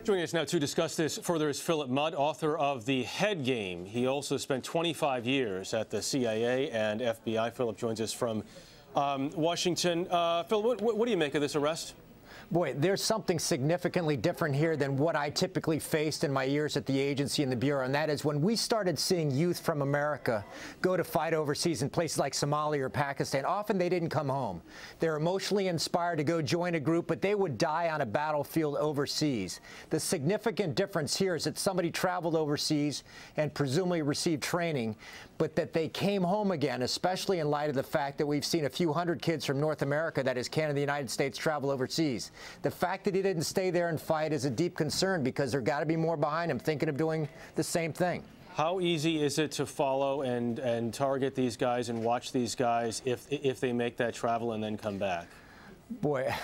Joining us now to discuss this further is Phillip Mudd, author of The Head Game. He also spent 25 years at the CIA and FBI. Phillip joins us from Washington. Phil, what do you make of this arrest? Boy, there's something significantly different here than what I typically faced in my years at the agency and the Bureau, and that is when we started seeing youth from America go to fight overseas in places like Somalia or Pakistan, often they didn't come home. They're emotionally inspired to go join a group, but they would die on a battlefield overseas. The significant difference here is that somebody traveled overseas and presumably received training, but that they came home again, especially in light of the fact that we've seen a few hundred kids from North America, that is Canada and the United States, travel overseas. The fact that he didn't stay there and fight is a deep concern because there got to be more behind him thinking of doing the same thing. How easy is it to follow and target these guys and watch these guys if they make that travel and then come back? Boy,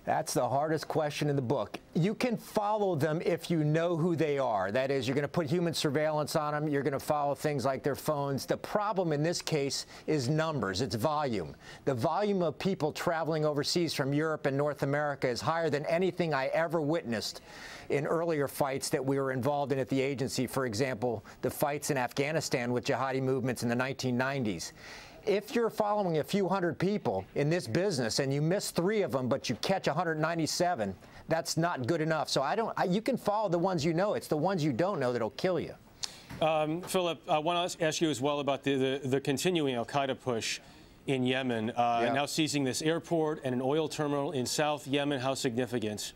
that's the hardest question in the book. You can follow them if you know who they are. That is, you're going to put human surveillance on them. You're going to follow things like their phones. The problem in this case is numbers. It's volume. The volume of people traveling overseas from Europe and North America is higher than anything I ever witnessed in earlier fights that we were involved in at the agency. For example, the fights in Afghanistan with jihadi movements in the 1990s. If you're following a few hundred people in this business and you miss 3 of them, but you catch 197, that's not good enough. So you can follow the ones you know. It's the ones you don't know that'll kill you. Phillip, I want to ask you as well about the continuing al-QAEDA push in Yemen, now seizing this airport and an oil terminal in South Yemen. How significant?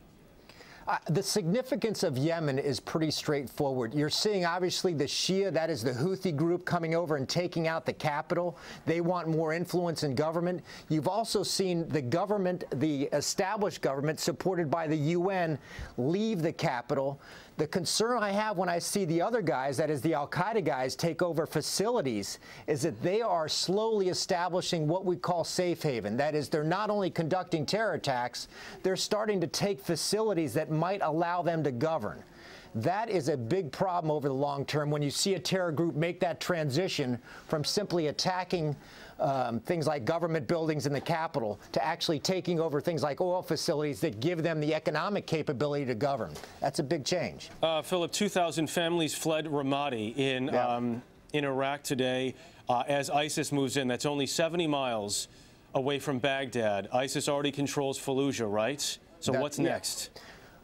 The significance of Yemen is pretty straightforward. You're seeing, obviously, the Shia, that is the Houthi group, coming over and taking out the capital. They want more influence in government. You've also seen the government, the established government, supported by the UN, leave the capital. The concern I have when I see the other guys, that is the al-QAEDA guys, take over facilities, is that they are slowly establishing what we call safe haven. That is, they're not only conducting terror attacks, they're starting to take facilities that might allow them to govern. That is a big problem over the long term when you see a terror group make that transition from simply attacking things like government buildings in the capital to actually taking over things like oil facilities that give them the economic capability to govern. That's a big change. Phillip, 2,000 families fled Ramadi in Iraq today as ISIS moves in. That's only 70 miles away from Baghdad. ISIS already controls Fallujah, right? So what's next?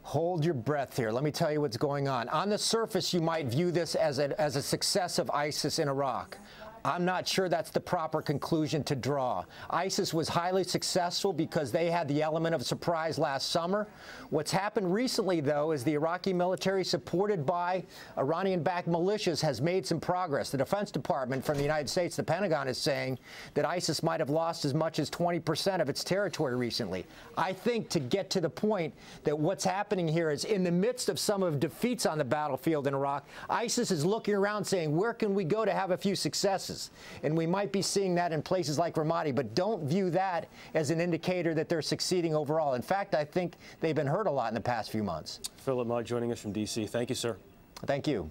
Hold your breath here. Let me tell you what's going on. On the surface, you might view this as a success of ISIS in Iraq. I'm not sure that's the proper conclusion to draw. ISIS was highly successful because they had the element of surprise last summer. What's happened recently, though, is the Iraqi military, supported by Iranian-backed militias, has made some progress. The Defense Department from the United States, the Pentagon, is saying that ISIS might have lost as much as 20% of its territory recently. I think to get to the point that what's happening here is, in the midst of some of the defeats on the battlefield in Iraq, ISIS is looking around saying, where can we go to have a few successes? And we might be seeing that in places like Ramadi, but don't view that as an indicator that they're succeeding overall. In fact, I think they've been hurt a lot in the past few months. Phillip Mudd joining us from D.C. Thank you, sir. Thank you.